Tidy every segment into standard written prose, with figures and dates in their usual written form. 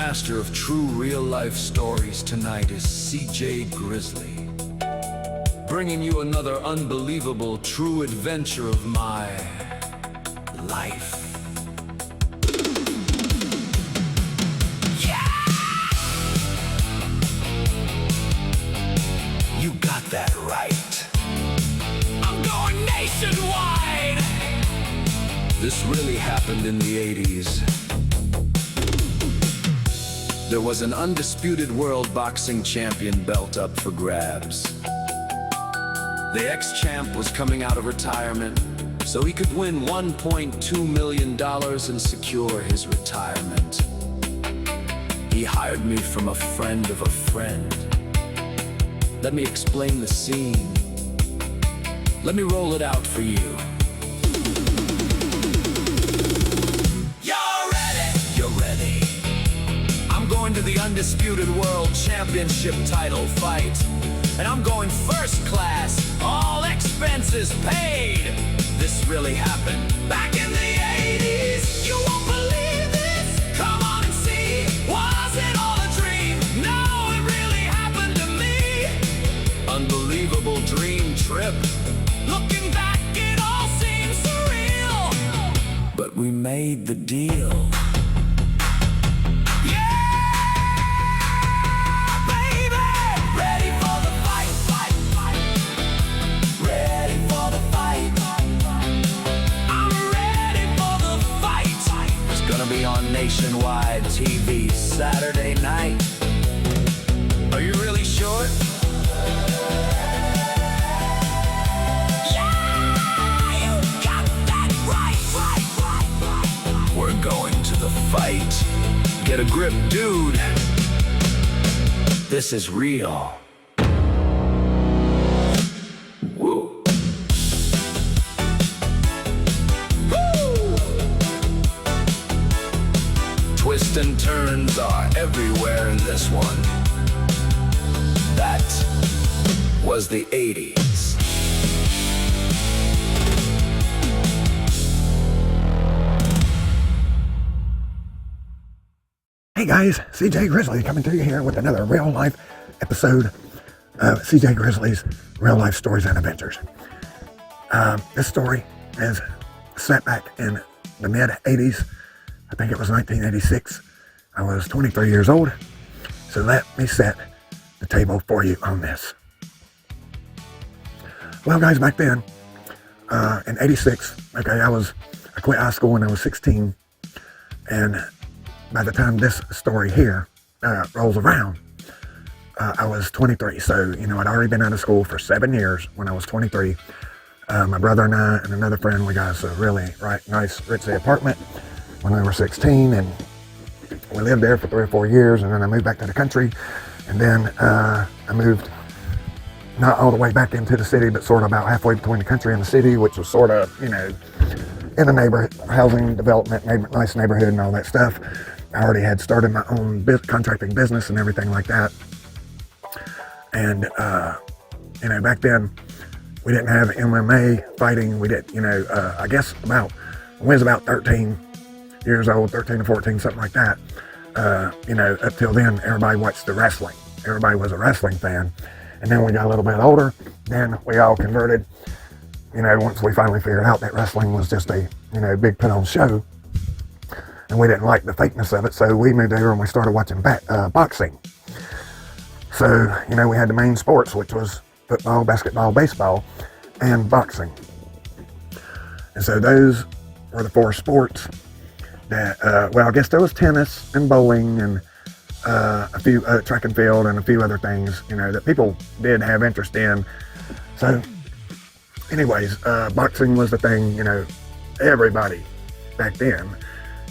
master of true real-life stories tonight is CJ Grizzly, bringing you another unbelievable true adventure of my life. You got that right. I'm going nationwide! This really happened in the 80s. There was an undisputed world boxing champion belt up for grabs. The ex-champ was coming out of retirement, so he could win $1.2 million and secure his retirement. He hired me from a friend of a friend. Let me explain the scene. Let me roll it out for you. You're ready! You're ready. I'm going to the undisputed world championship title fight. And I'm going first class, all expenses paid. This really happened back in the 80s. You won't believe this. Come on and see. Was it all a dream? No, it really happened to me. Unbelievable dream trip. Looking back, it all seems surreal. But we made the deal. On nationwide TV Saturday night. Are you really sure? Yeah, you got that right. We're going to the fight. Get a grip, dude. This is real. Twists and turns are everywhere in this one. That was the 80s. Hey guys, CJ Grizzly coming to you here with another real life episode of CJ Grizzly's Real Life Stories and Adventures. This story is set back in the mid 80s. I think it was 1986. I was 23 years old. So let me set the table for you on this. Well, guys, back then, in 86, okay, I quit high school when I was 16. And by the time this story here rolls around, I was 23. So, I'd already been out of school for 7 years when I was 23. My brother and I and another friend, we got us a really nice ritzy apartment when we were 16, and we lived there for 3 or 4 years, and then I moved back to the country, and then I moved not all the way back into the city, but sort of about halfway between the country and the city, which was sort of, in the neighborhood, housing development, nice neighborhood and all that stuff. I already had started my own contracting business and everything like that. And, back then, we didn't have MMA fighting. We didn't, I guess when I was about 13 years old, 13 to 14, something like that. Up till then, everybody watched the wrestling. Everybody was a wrestling fan. And then we got a little bit older, then we all converted, once we finally figured out that wrestling was just a, big put on show. And we didn't like the fakeness of it, so we moved over and we started watching boxing. So, we had the main sports, which was football, basketball, baseball, and boxing. And so those were the 4 sports that, I guess there was tennis and bowling and a few track and field and a few other things, that people did have interest in. So anyways, boxing was the thing, everybody back then,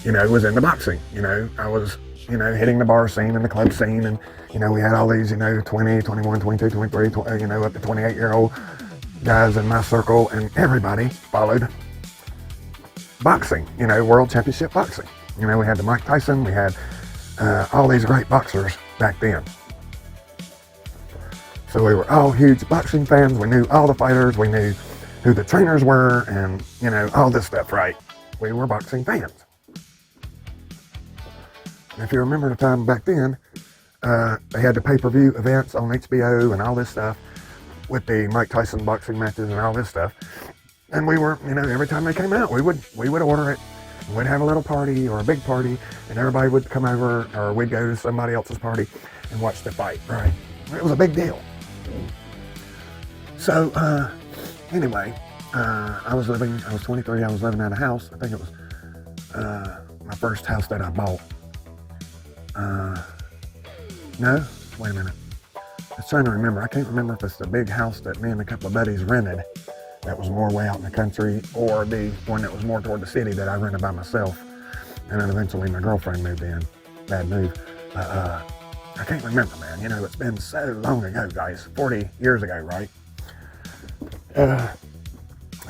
was into boxing. I was, hitting the bar scene and the club scene, and, we had all these, 20, 21, 22, 23, up to 28-year-old guys in my circle, and everybody followed boxing, world championship boxing. We had the Mike Tyson, we had all these great boxers back then. So we were all huge boxing fans. We knew all the fighters, we knew who the trainers were, and, all this stuff, right? We were boxing fans. If you remember the time back then, they had the pay-per-view events on HBO and all this stuff with the Mike Tyson boxing matches and all this stuff. And we were, every time they came out, we would order it. We'd have a little party or a big party, and everybody would come over, or we'd go to somebody else's party and watch the fight, right? It was a big deal. So, anyway, I was 23, I was living at a house. I think it was my first house that I bought. No, wait a minute. I was trying to remember. I can't remember if it's the big house that me and a couple of buddies rented that was more way out in the country, or the one that was more toward the city that I rented by myself. And then eventually my girlfriend moved in. Bad move. I can't remember, man. It's been so long ago, guys. 40 years ago, right?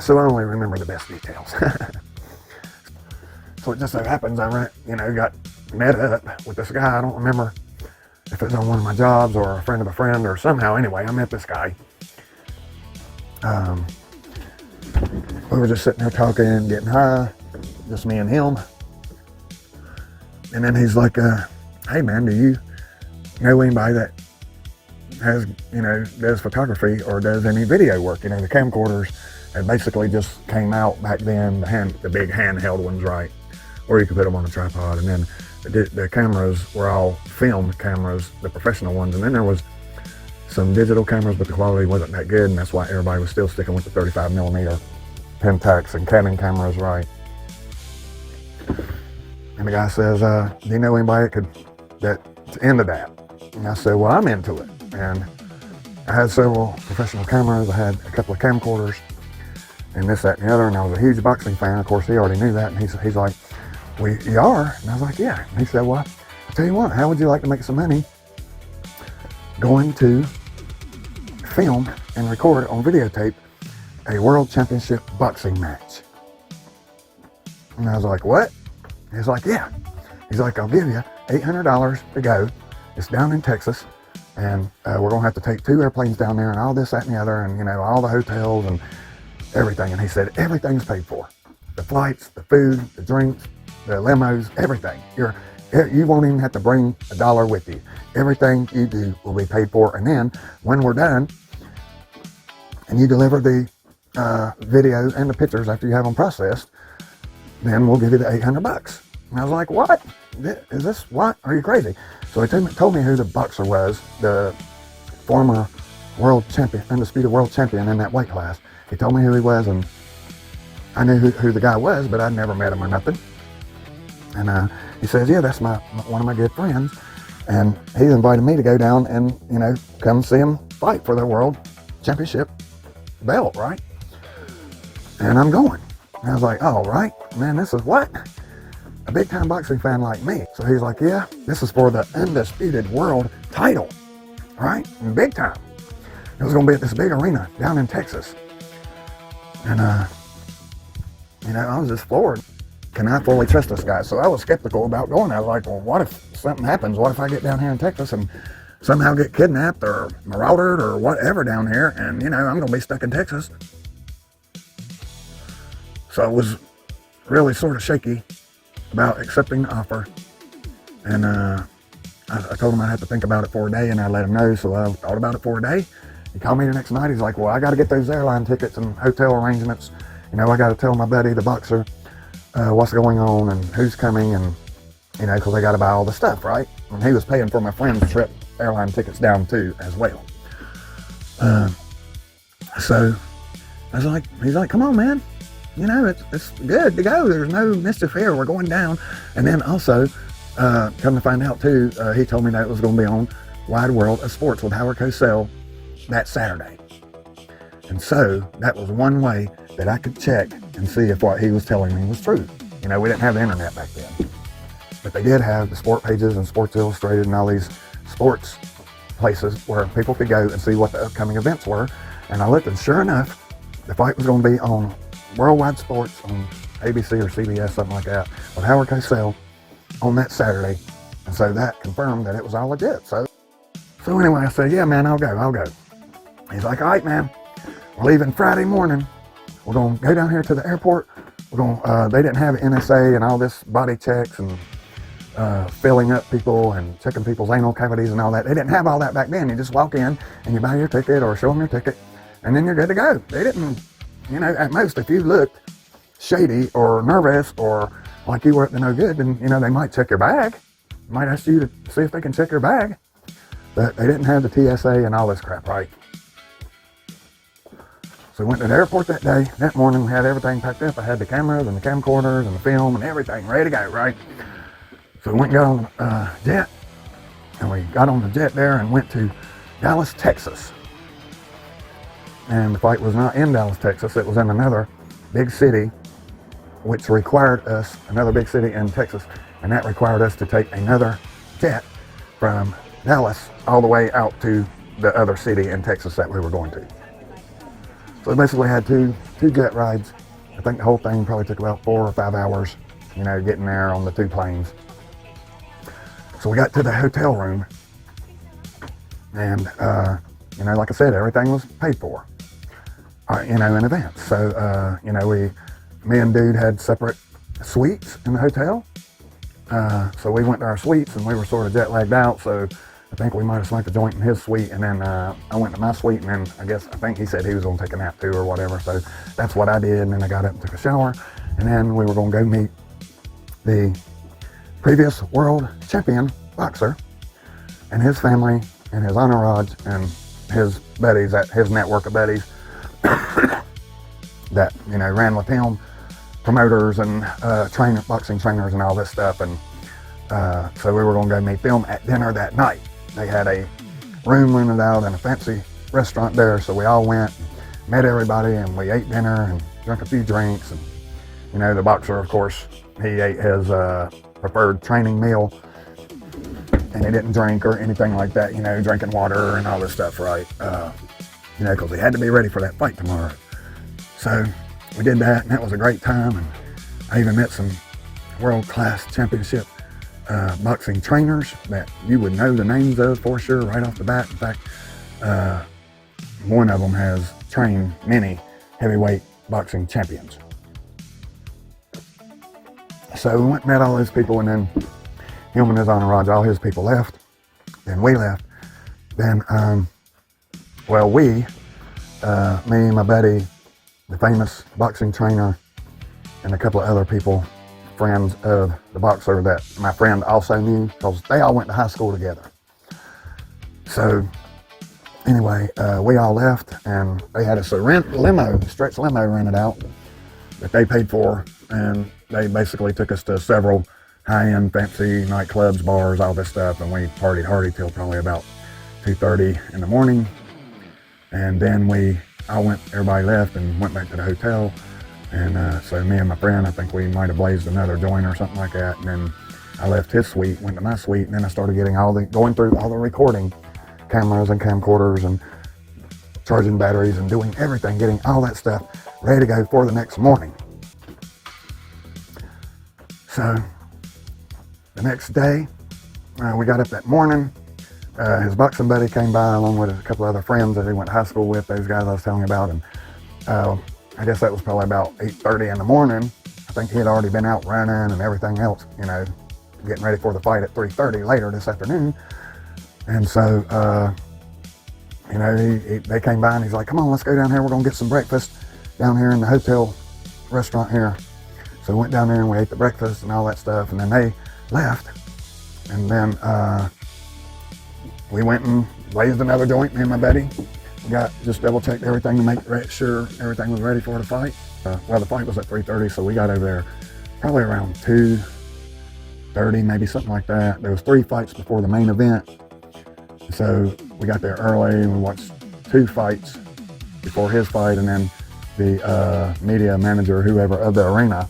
So I only remember the best details. So it just so happens I got met up with this guy. I don't remember if it was on one of my jobs or a friend of a friend, or somehow, anyway, I met this guy. We were just sitting there talking, getting high, just me and him. And then he's like, hey man, do you know anybody that has, does photography or does any video work? The camcorders had basically just came out back then, the big handheld ones, right? Or you could put them on a tripod. And then the cameras were all film cameras, the professional ones. And then there was some digital cameras, but the quality wasn't that good. And that's why everybody was still sticking with the 35 millimeter Pentax and Canon cameras, right? And the guy says, do you know anybody that's into that? And I said, well, I'm into it. And I had several professional cameras. I had a couple of camcorders and this, that, and the other. And I was a huge boxing fan. Of course, he already knew that. And he's like, you are? And I was like, yeah. And he said, well, I'll tell you what, how would you like to make some money going to film and record on videotape a world championship boxing match? And I was like, what? He's like, yeah. He's like, I'll give you $800 to go. It's down in Texas, and we're going to have to take 2 airplanes down there and all this, that, and the other, and, all the hotels and everything. And he said, everything's paid for. The flights, the food, the drinks, the limos, everything. You won't even have to bring $1 with you. Everything you do will be paid for. And then when we're done and you deliver the video and the pictures after you have them processed, then we'll give you the $800. And I was like, what? Is this what? Are you crazy? So he told me who the boxer was, the former world champion, undisputed world champion in that weight class. He told me who he was, and I knew who the guy was, but I'd never met him or nothing. And he says, yeah, that's one of my good friends. And he invited me to go down and, come see him fight for the world championship belt, right? And I'm going. And I was like, oh, right, man, this is what? A big time boxing fan like me. So he's like, yeah, this is for the undisputed world title, right? And big time. It was going to be at this big arena down in Texas. And, I was just floored. Can I fully trust this guy? So I was skeptical about going. I was like, well, what if something happens? What if I get down here in Texas and somehow get kidnapped or marauded or whatever down here, and, I'm going to be stuck in Texas? So I was really sort of shaky about accepting the offer. And I told him I'd have to think about it for a day, and I let him know. So I thought about it for a day. He called me the next night. He's like, well, I got to get those airline tickets and hotel arrangements. I got to tell my buddy, the boxer, what's going on and who's coming, and, because I got to buy all the stuff, right? And he was paying for my friend's trip, airline tickets down too, as well. So I was like, he's like, come on, man. It's good to go. There's no mischief here. We're going down. And then also, come to find out too, he told me that it was going to be on Wide World of Sports with Howard Cosell that Saturday. And so that was one way that I could check and see if what he was telling me was true. We didn't have the internet back then. But they did have the sport pages and Sports Illustrated and all these sports places where people could go and see what the upcoming events were. And I looked, and sure enough, the fight was going to be on Worldwide Sports on ABC or CBS, something like that, with Howard Cosell on that Saturday. And so that confirmed that it was all legit. So anyway, I said, yeah, man, I'll go. He's like, all right, man, we're leaving Friday morning. We're going to go down here to the airport. They didn't have NSA and all this body checks and filling up people and checking people's anal cavities and all that. They didn't have all that back then. You just walk in and you buy your ticket or show them your ticket, and then you're good to go. They didn't, you know, at most, if you looked shady or nervous or like you were up to no good, then, you know, they might check your bag. Might ask you to see if they can check your bag. But they didn't have the TSA and all this crap, right? So we went to the airport that day. That morning, we had everything packed up. I had the cameras and the camcorders and the film and everything ready to go, right? So we went and got on the jet. And we got on the jet there and went to Dallas, Texas. And the fight was not in Dallas, Texas. It was in another big city, which required us, another big city in Texas, and that required us to take another jet from Dallas all the way out to the other city in Texas that we were going to. So we basically had two jet rides. I think the whole thing probably took about 4 or 5 hours, you know, getting there on the 2 planes. So we got to the hotel room, and you know, like I said, everything was paid for, you know, in advance. So you know, me and dude had separate suites in the hotel. So we went to our suites, and we were sort of jet lagged out. So I think we might have smoked a joint in his suite, and then I went to my suite, and then I think he said he was going to take a nap too or whatever. So that's what I did, and then I got up and took a shower, and then we were going to go meet the previous world champion boxer and his family and his entourage and his buddies, his network of buddies that, you know, ran with him, promoters and boxing trainers and all this stuff. And so we were going to go meet them at dinner that night. They had a room rented out in a fancy restaurant there, so we all went and met everybody, and we ate dinner and drank a few drinks. And, you know, the boxer, of course, he ate his preferred training meal, and he didn't drink or anything like that, you know, drinking water and all this stuff, right? You know, because he had to be ready for that fight tomorrow. So we did that, and that was a great time. And I even met some world-class championship boxing trainers that you would know the names of for sure right off the bat. In fact, one of them has trained many heavyweight boxing champions. So we went and met all those people, and then him and his entourage, all his people left. Then we left. Then, well, me and my buddy, the famous boxing trainer, and a couple of other people, friends of the boxer that my friend also knew, because they all went to high school together. So anyway, we all left, and they had us a stretch limo rented out that they paid for, and they basically took us to several high-end fancy nightclubs, bars, all this stuff, and we partied hardy till probably about 2:30 in the morning. And then everybody left and went back to the hotel. And so me and my friend, I think we might have blazed another joint or something like that. And then I left his suite, went to my suite, and then I started going through all the recording cameras and camcorders and charging batteries and doing everything, getting all that stuff ready to go for the next morning. So the next day, we got up that morning. His boxing buddy came by along with a couple other friends that he went to high school with, those guys I was telling you about. And I guess that was probably about 8:30 in the morning. I think he had already been out running and everything else, you know, getting ready for the fight at 3:30 later this afternoon. And so, you know, they came by and he's like, come on, let's go down here. We're going to get some breakfast down here in the hotel restaurant here. So we went down there and we ate the breakfast and all that stuff. And then they left. And then we went and blazed another joint, me and my buddy. Just double checked everything to make sure everything was ready for the fight. Well, the fight was at 3:30, so we got over there probably around 2:30, maybe something like that. There was 3 fights before the main event. So we got there early and we watched 2 fights before his fight, and then the media manager, whoever of the arena,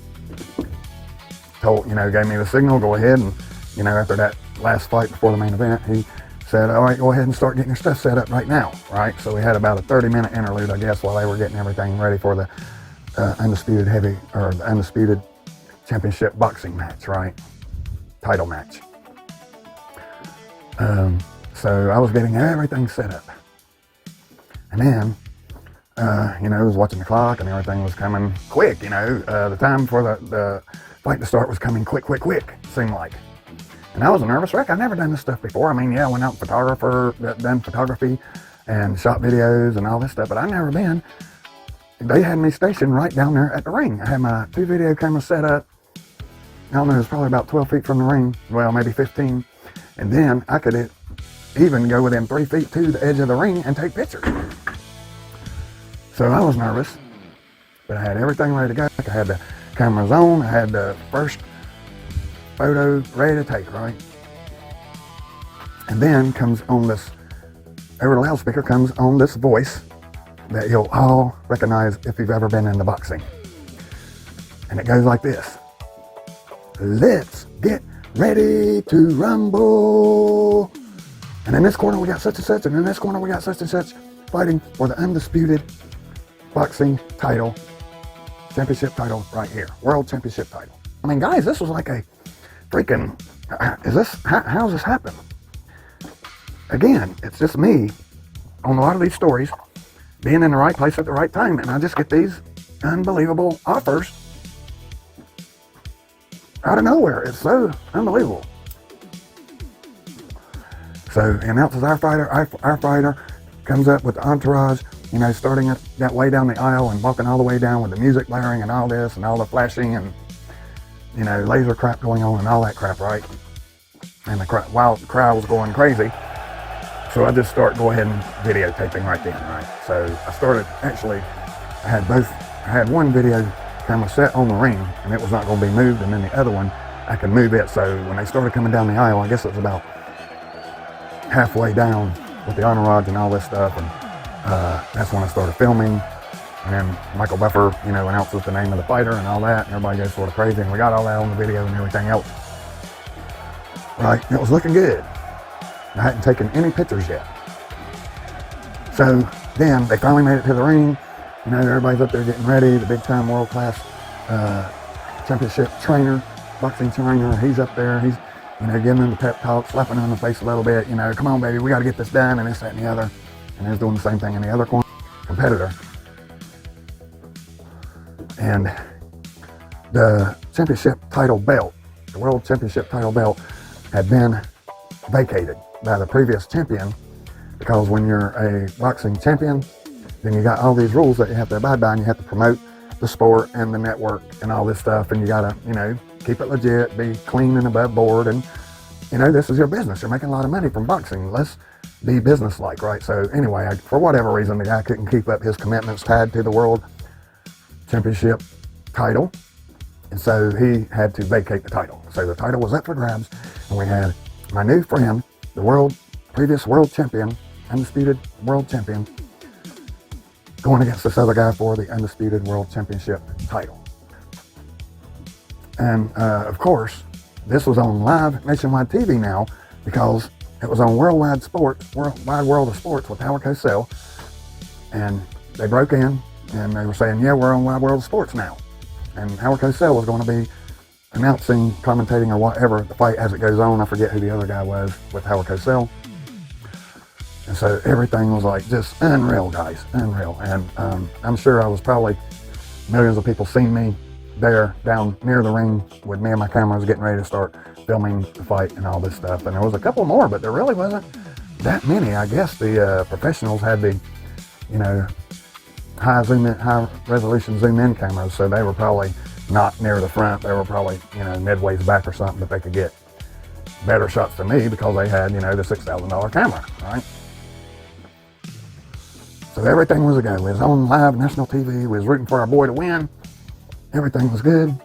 gave me the signal, go ahead. And, you know, after that last fight before the main event, he said, all right, go ahead and start getting your stuff set up right now, right? So we had about a 30-minute interlude, I guess, while they were getting everything ready for the undisputed championship boxing match, right? Title match. So I was getting everything set up. And then, I was watching the clock and everything was coming quick, the time for the fight to start was coming quick, seemed like. And I was a nervous wreck. I'd never done this stuff before. I mean, yeah, I went out done photography and shot videos and all this stuff, but I'd never been. They had me stationed right down there at the ring. I had my 2 video cameras set up. I don't know, it was probably about 12 feet from the ring. Well, maybe 15. And then I could even go within 3 feet to the edge of the ring and take pictures. So I was nervous, but I had everything ready to go. I had the cameras on. I had the first photo ready to take, right? And then comes on this, over the loudspeaker comes on this voice that you'll all recognize if you've ever been into boxing. And it goes like this. Let's get ready to rumble. And in this corner we got such and such, and in this corner we got such and such, fighting for the undisputed boxing title, championship title right here, world championship title. I mean, guys, this was like a freaking, how's this happen? Again, it's just me on a lot of these stories being in the right place at the right time, and I just get these unbelievable offers out of nowhere. It's so unbelievable. So he announces our fighter comes up with the entourage, you know, starting at that way down the aisle and walking all the way down with the music blaring and all this and all the flashing and, you know, laser crap going on and all that crap, right? And while the crowd was going crazy, so I just go ahead and videotaping right then, right? So I started, actually, I had one video camera set on the ring and it was not going to be moved, and then the other one, I could move it. So when they started coming down the aisle, I guess it was about halfway down with the entourage and all this stuff, and that's when I started filming. And then Michael Buffer, you know, announces the name of the fighter and all that, and everybody goes sort of crazy, and we got all that on the video and everything else. Right, it was looking good. I hadn't taken any pictures yet. So then they finally made it to the ring. You know, everybody's up there getting ready. The big time world class championship trainer, boxing trainer, he's up there. He's, you know, giving them the pep talk, slapping on the face a little bit. You know, come on, baby, we got to get this done, and this, that, and the other. And he's doing the same thing in the other corner, competitor. And the championship title belt, the world championship title belt, had been vacated by the previous champion, because when you're a boxing champion, then you got all these rules that you have to abide by, and you have to promote the sport and the network and all this stuff, and you gotta, you know, keep it legit, be clean and above board, and, you know, this is your business. You're making a lot of money from boxing. Let's be business-like, right? So anyway, for whatever reason, the guy couldn't keep up his commitments tied to the world championship title, and so he had to vacate the title. So the title was up for grabs, and we had my new friend, the previous world champion, undisputed world champion, going against this other guy for the undisputed world championship title. And of course, this was on live nationwide TV now, because it was on Worldwide World of Sports with Howard Cosell, and they broke in and they were saying, yeah, we're on Wide World of Sports now. And Howard Cosell was going to be announcing, commentating, or whatever the fight as it goes on. I forget who the other guy was with Howard Cosell. And so everything was like just unreal, guys, unreal. And I'm sure I was probably, millions of people seen me there down near the ring with me and my cameras getting ready to start filming the fight and all this stuff. And there was a couple more, but there really wasn't that many. I guess the professionals had the, you know, high resolution zoom in cameras, so they were probably not near the front. They were probably, you know, midways back or something, but they could get better shots than me because they had, you know, the $6,000 camera, right? So everything was a go. We was on live national TV. We was rooting for our boy to win. Everything was good.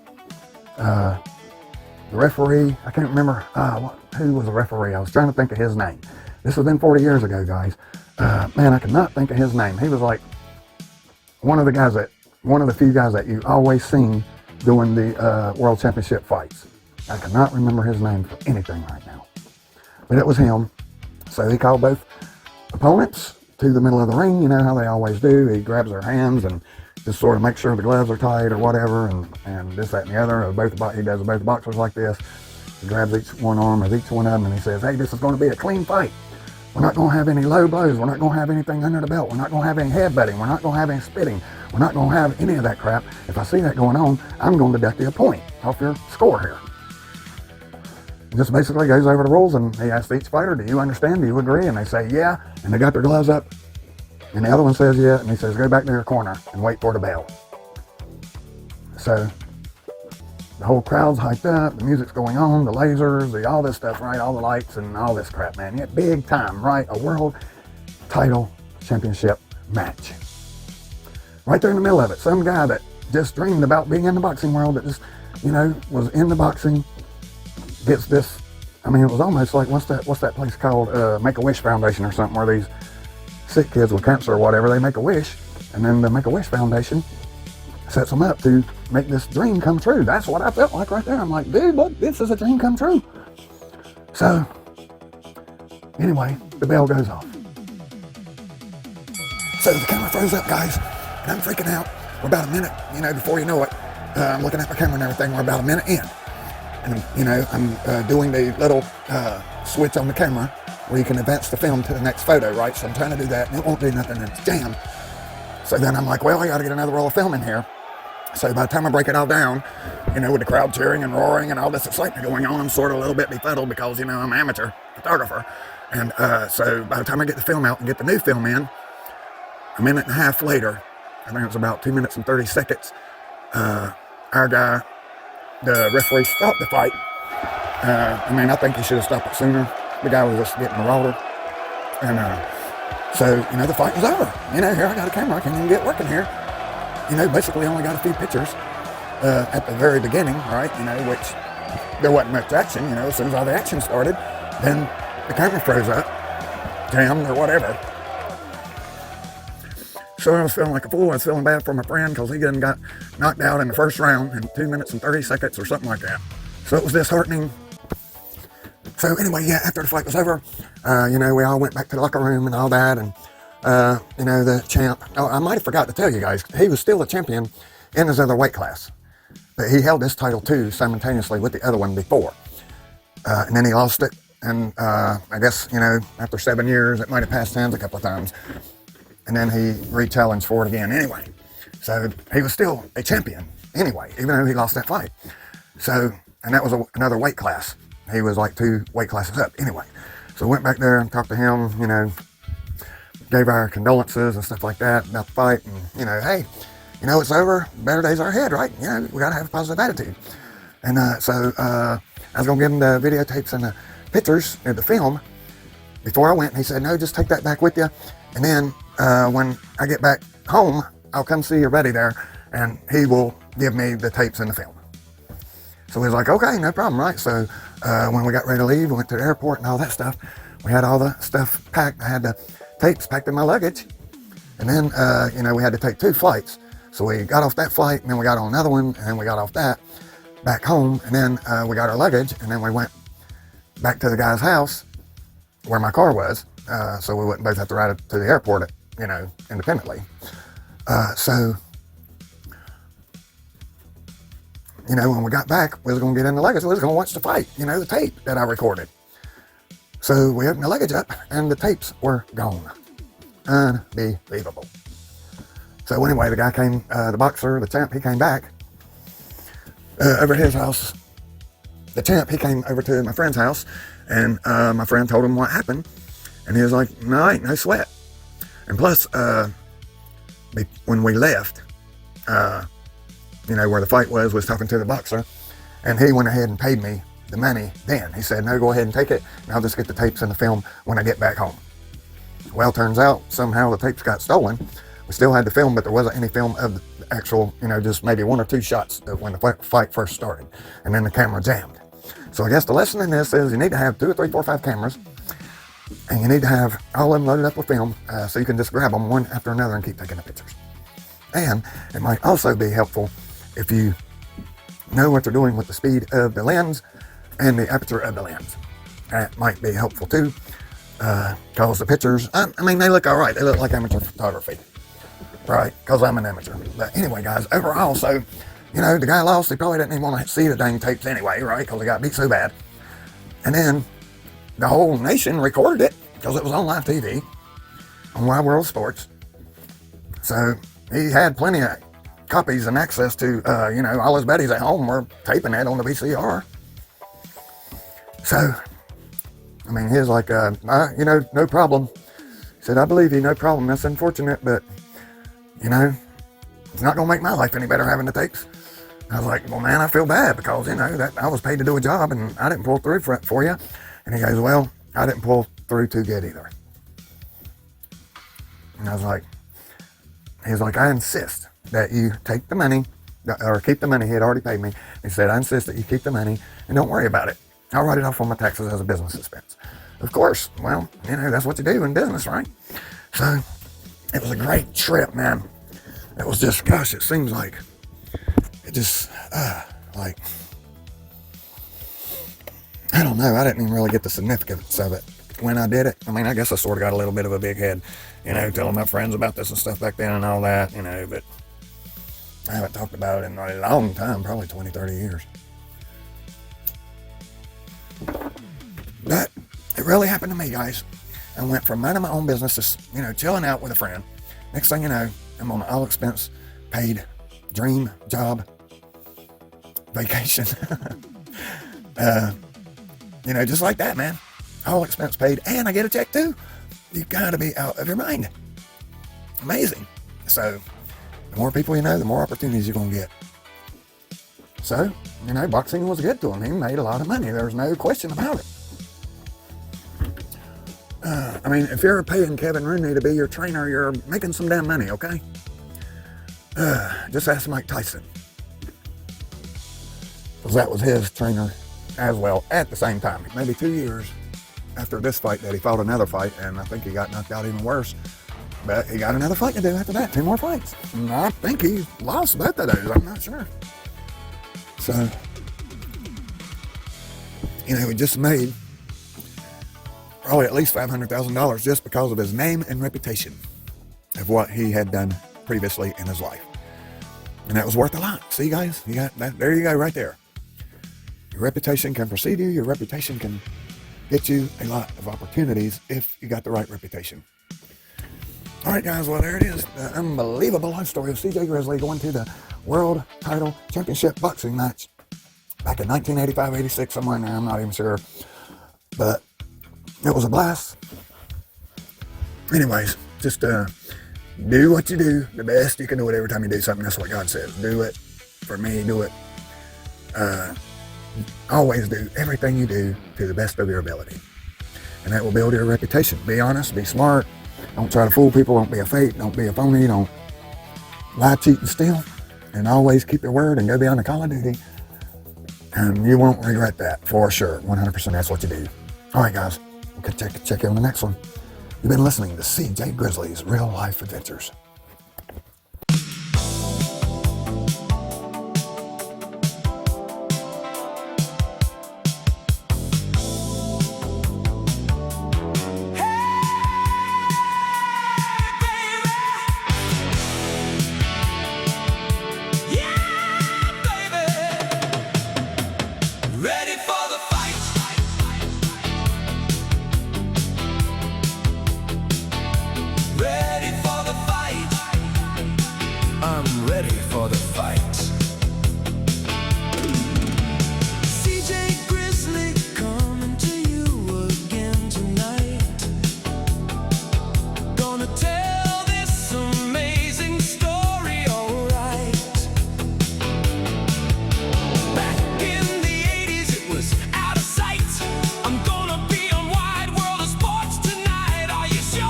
The referee, I can't remember who was the referee. I was trying to think of his name. This was been 40 years ago, guys. Man, I could not think of his name. He was like one of the few guys that you always seen doing the World Championship fights. I cannot remember his name for anything right now. But it was him. So he called both opponents to the middle of the ring. You know how they always do. He grabs their hands and just sort of makes sure the gloves are tight or whatever, and this, that, and the other. He does both boxers like this. He grabs each one arm of each one of them, and he says, hey, this is going to be a clean fight. We're not going to have any low blows. We're not going to have anything under the belt. We're not going to have any headbutting. We're not going to have any spitting. We're not going to have any of that crap. If I see that going on, I'm going to deduct you a point off your score here. Just basically goes over the rules, and he asks each fighter, do you understand? Do you agree? And they say, yeah. And they got their gloves up. And the other one says, yeah. And he says, go back to your corner and wait for the bell. So the whole crowd's hyped up. The music's going on, the lasers, all this stuff, right? All the lights and all this crap, man. Yeah, big time, right? A world title championship match. Right there in the middle of it. Some guy that just dreamed about being in the boxing world, that just, was in the boxing, gets this. I mean, it was almost like, what's that place called? Make-A-Wish Foundation or something, where these sick kids with cancer or whatever, they make a wish, and then the Make-A-Wish Foundation sets them up to make this dream come true. That's what I felt like right there. I'm like, dude, look, this is a dream come true. So, anyway, the bell goes off. So the camera throws up, guys, and I'm freaking out. We're about a minute, before you know it, I'm looking at my camera and everything, we're about a minute in. And, I'm doing the little switch on the camera where you can advance the film to the next photo, right? So I'm trying to do that, and it won't do nothing, and it's jammed. So then I'm like, well, I gotta get another roll of film in here. So by the time I break it all down, with the crowd cheering and roaring and all this excitement going on, I'm sort of a little bit befuddled because, I'm an amateur photographer. And so by the time I get the film out and get the new film in, a minute and a half later, I think it was about 2 minutes and 30 seconds, our guy, the referee, stopped the fight. I think he should have stopped it sooner. The guy was just getting rolled. And so, the fight was over. Here I got a camera, I can't even get working here. Basically only got a few pictures at the very beginning, right? Which there wasn't much action, as soon as all the action started, then the camera froze up, jammed or whatever. So I was feeling like a fool. I was feeling bad for my friend because he got knocked out in the first round in 2 minutes and 30 seconds or something like that. So it was disheartening. So anyway, yeah, after the fight was over, we all went back to the locker room and all that, and the champ, I might have forgot to tell you guys, he was still a champion in his other weight class. But he held this title too simultaneously with the other one before. And then he lost it, and I guess, after 7 years, it might have passed hands a couple of times. And then he re-challenged for it again anyway. So he was still a champion anyway, even though he lost that fight. So, and that was another weight class. He was like 2 weight classes up anyway. So went back there and talked to him, gave our condolences and stuff like that about the fight. And, hey, it's over. Better days are ahead, right? We got to have a positive attitude. And so I was going to give him the videotapes and the pictures of the film before I went. And he said, no, just take that back with you. And then when I get back home, I'll come see your buddy there, and he will give me the tapes and the film. So he was like, okay, no problem, right? So when we got ready to leave, we went to the airport and all that stuff. We had all the stuff packed. I had the tapes packed in my luggage. And then, we had to take 2 flights. So we got off that flight, and then we got on another one, and then we got off that back home. And then we got our luggage, and then we went back to the guy's house where my car was. So we wouldn't both have to ride to the airport, independently. So, when we got back, we was going to get in the luggage. We was going to watch the fight, the tape that I recorded. So we opened the luggage up, and the tapes were gone. Unbelievable. So anyway, the guy came, the boxer, the champ, he came back over at his house. The champ, he came over to my friend's house, and my friend told him what happened. And he was like, no, ain't no sweat. And plus, when we left, where the fight was talking to the boxer, and he went ahead and paid me the money then. He said, no, go ahead and take it, and I'll just get the tapes and the film when I get back home. Well, turns out, somehow the tapes got stolen. We still had the film, but there wasn't any film of the actual, just maybe 1 or 2 shots when the fight first started. And then the camera jammed. So I guess the lesson in this is you need to have 2 or 3, 4, 5 cameras, and you need to have all of them loaded up with film so you can just grab them one after another and keep taking the pictures. And it might also be helpful if you know what you're doing with the speed of the lens and the aperture of the lens. That might be helpful too, because the pictures, they look all right. They look like amateur photography, right? Because I'm an amateur. But anyway, guys, overall, so, the guy lost. He probably didn't even want to see the dang tapes anyway, right? Because he got beat so bad. And then the whole nation recorded it because it was on live TV on Wide World Sports. So he had plenty of copies and access to, all his buddies at home were taping it on the VCR. So, I mean, he was like, you know, no problem. He said, I believe you, no problem. That's unfortunate, but, you know, it's not going to make my life any better having the tapes. I was like, well, man, I feel bad because, you know, that I was paid to do a job and I didn't pull through for you. And he goes, well, I didn't pull through too good either. And I was like, he was like, I insist that you take the money, or keep the money. He had already paid me. He said, I insist that you keep the money and don't worry about it. I'll write it off on my taxes as a business expense. Of course, well, you know, that's what you do in business, right? So it was a great trip, man. It was just, gosh, it seems like it just, like, I don't know. I didn't even really get the significance of it when I did it. I mean, I guess I sort of got a little bit of a big head, you know, telling my friends about this and stuff back then and all that, you know, but I haven't talked about it in a long time, probably 20, 30 years. But it really happened to me, guys. I went from minding my own business to, you know, chilling out with a friend. Next thing you know, I'm on an all expense paid dream job vacation. You know, just like that, man. All expense paid, and I get a check too. You gotta be out of your mind. Amazing. So, the more people you know, the more opportunities you're gonna get. So, you know, boxing was good to him. He made a lot of money. There's no question about it. I mean, if you're paying Kevin Rooney to be your trainer, you're making some damn money, okay? Just ask Mike Tyson. Because that was his trainer as well at the same time. Maybe 2 years after this fight that he fought another fight, and I think he got knocked out even worse. But he got another fight to do after that, 2 more fights. And I think he lost both of those, I'm not sure. So, you know, he just made probably at least $500,000 just because of his name and reputation of what he had done previously in his life. And that was worth a lot. See, guys, you got that. There you go, right there. Your reputation can precede you. Your reputation can get you a lot of opportunities if you got the right reputation. All right, guys, well, there it is. The unbelievable life story of CJ Grizzley going to the World Title Championship boxing match back in 1985, 86, somewhere in there. I'm not even sure. But it was a blast. Anyways, just do what you do the best you can do it every time you do something. That's what God says. Do it. For me, do it. Always do everything you do to the best of your ability. And that will build your reputation. Be honest, be smart. Don't try to fool people. Don't be a fake. Don't be a phony. Don't lie, cheat, and steal. And always keep your word and go beyond the call of duty. And you won't regret that for sure. 100% that's what you do. All right, guys. We'll check you on the next one. You've been listening to CJ Grizzley's Real Life Adventures. I'm ready for the fight. CJ Grizzley coming to you again tonight. Gonna tell this amazing story, alright. Back in the 80s it was out of sight. I'm gonna be on Wide World of Sports tonight. Are you sure?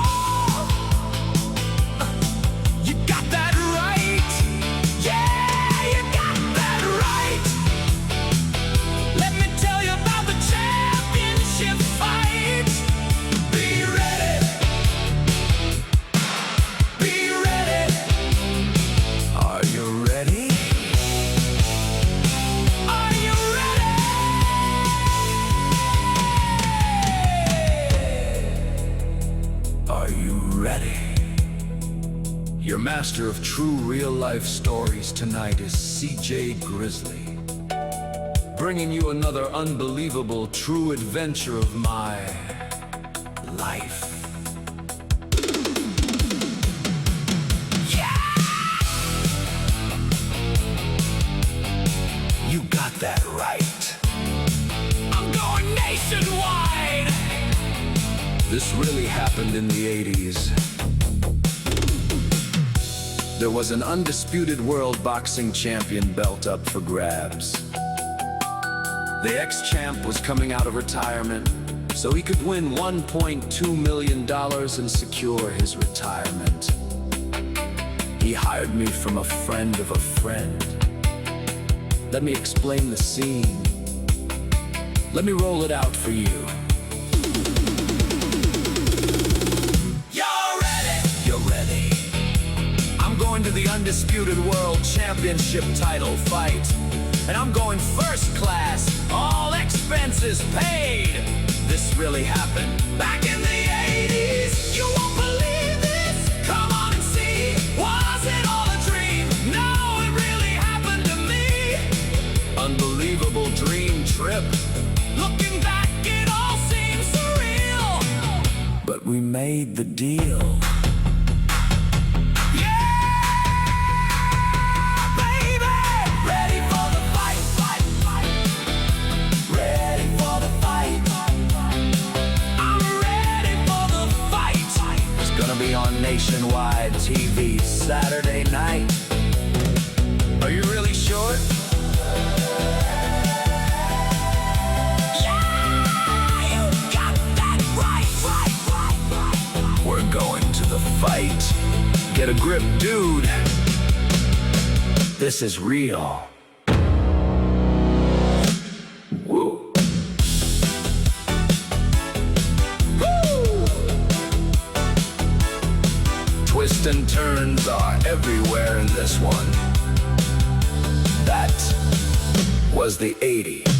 You got that right. Your master of true real-life stories tonight is CJ Grizzley, bringing you another unbelievable true adventure of my life. Yeah! You got that right. I'm going nation! This really happened in the 80s. There was an undisputed world boxing champion belt up for grabs. The ex-champ was coming out of retirement, so he could win $1.2 million and secure his retirement. He hired me from a friend of a friend. Let me explain the scene. Let me roll it out for you. To the undisputed world championship title fight, and I'm going first class, all expenses paid. This really happened back in the 80s. You won't believe this, come on and see. Was it all a dream? No, it really happened to me. Unbelievable dream trip. Looking back, it all seems surreal, but we made the deal. On nationwide TV Saturday night. Are you really sure? Yeah, you got that right. We're going to the fight. Get a grip, dude. This is real. Twists and turns are everywhere in this one. That was the 80s.